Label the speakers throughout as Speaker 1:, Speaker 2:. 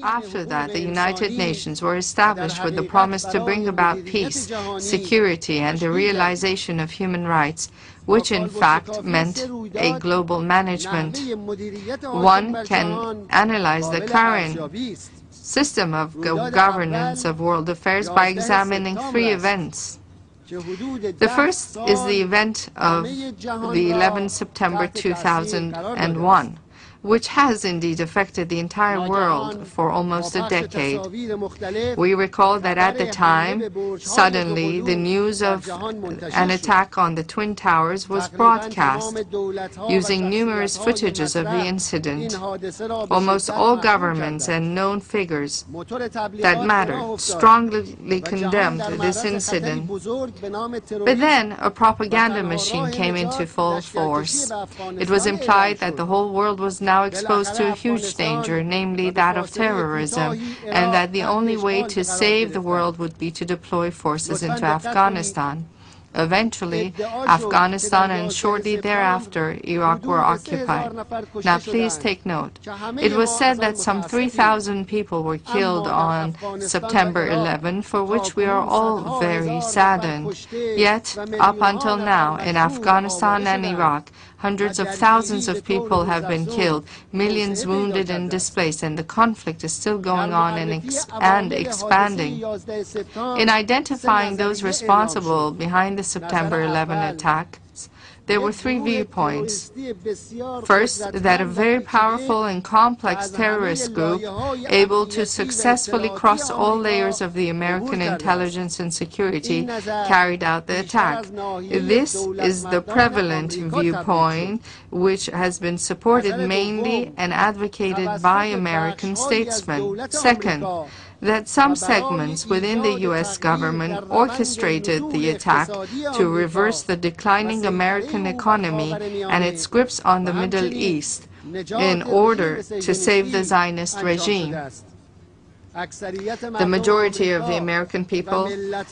Speaker 1: After that, the United Nations were established with the promise to bring about peace, security, and the realization of human rights, which in fact meant a global management. One can analyze the current system of governance of world affairs by examining three events. The first is the event of the 11th September 2001, which has indeed affected the entire world for almost a decade. We recall that at the time, suddenly, the news of an attack on the Twin Towers was broadcast, using numerous footages of the incident. Almost all governments and known figures that mattered strongly condemned this incident. But then a propaganda machine came into full force. It was implied that the whole world was now exposed to a huge danger, namely that of terrorism, and that the only way to save the world would be to deploy forces into Afghanistan. Eventually, Afghanistan and shortly thereafter, Iraq were occupied. Now please take note. It was said that some 3,000 people were killed on September 11, for which we are all very saddened. Yet, up until now, in Afghanistan and Iraq, hundreds of thousands of people have been killed, millions wounded and displaced, and the conflict is still going on and expanding. In identifying those responsible behind the September 11 attacks, there were three viewpoints. First, that a very powerful and complex terrorist group, able to successfully cross all layers of the American intelligence and security, carried out the attack. This is the prevalent viewpoint, which has been supported mainly and advocated by American statesmen. Second, that some segments within the U.S. government orchestrated the attack to reverse the declining American economy and its grips on the Middle East in order to save the Zionist regime. The majority of the American people,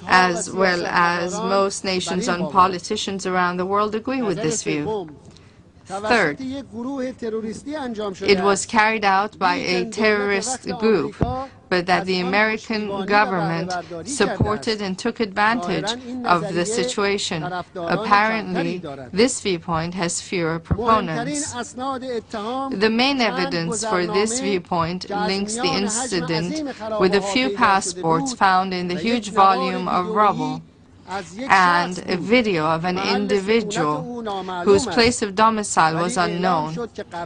Speaker 1: as well as most nations and politicians around the world, agree with this view. Third, it was carried out by a terrorist group, but that the American government supported and took advantage of the situation. Apparently, this viewpoint has fewer proponents. The main evidence for this viewpoint links the incident with a few passports found in the huge volume of rubble, and a video of an individual whose place of domicile was unknown,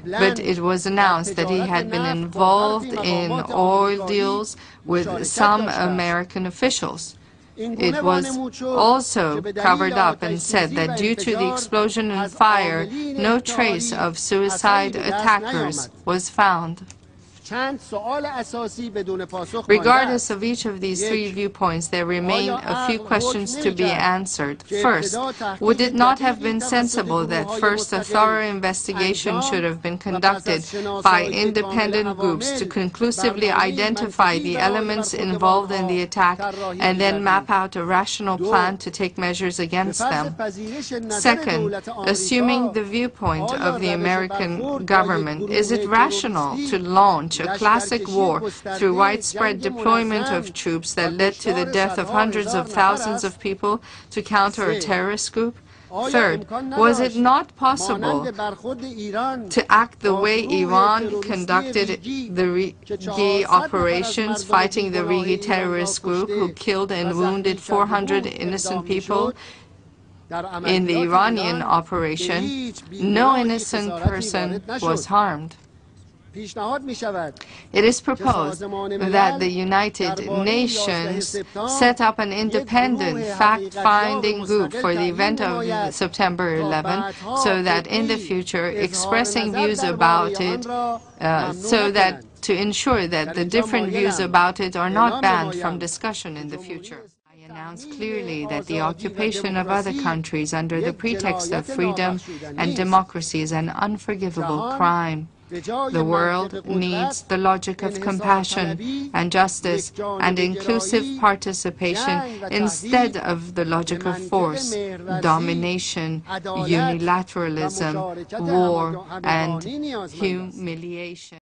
Speaker 1: but it was announced that he had been involved in oil deals with some American officials. It was also covered up and said that due to the explosion and fire, no trace of suicide attackers was found. Regardless of each of these three viewpoints, there remain a few questions to be answered. First, would it not have been sensible that first a thorough investigation should have been conducted by independent groups to conclusively identify the elements involved in the attack and then map out a rational plan to take measures against them? Second, assuming the viewpoint of the American government, is it rational to launch a classic war through widespread deployment of troops that led to the death of hundreds of thousands of people to counter a terrorist group? Third, was it not possible to act the way Iran conducted the Rigi operations, fighting the Rigi terrorist group who killed and wounded 400 innocent people? In the Iranian operation, no innocent person was harmed. It is proposed that the United Nations set up an independent fact-finding group for the event of September 11, so that in the future, expressing views about it, to ensure that the different views about it are not banned from discussion in the future. I announce clearly that the occupation of other countries under the pretext of freedom and democracy is an unforgivable crime. The world needs the logic of compassion and justice and inclusive participation instead of the logic of force, domination, unilateralism, war, and humiliation.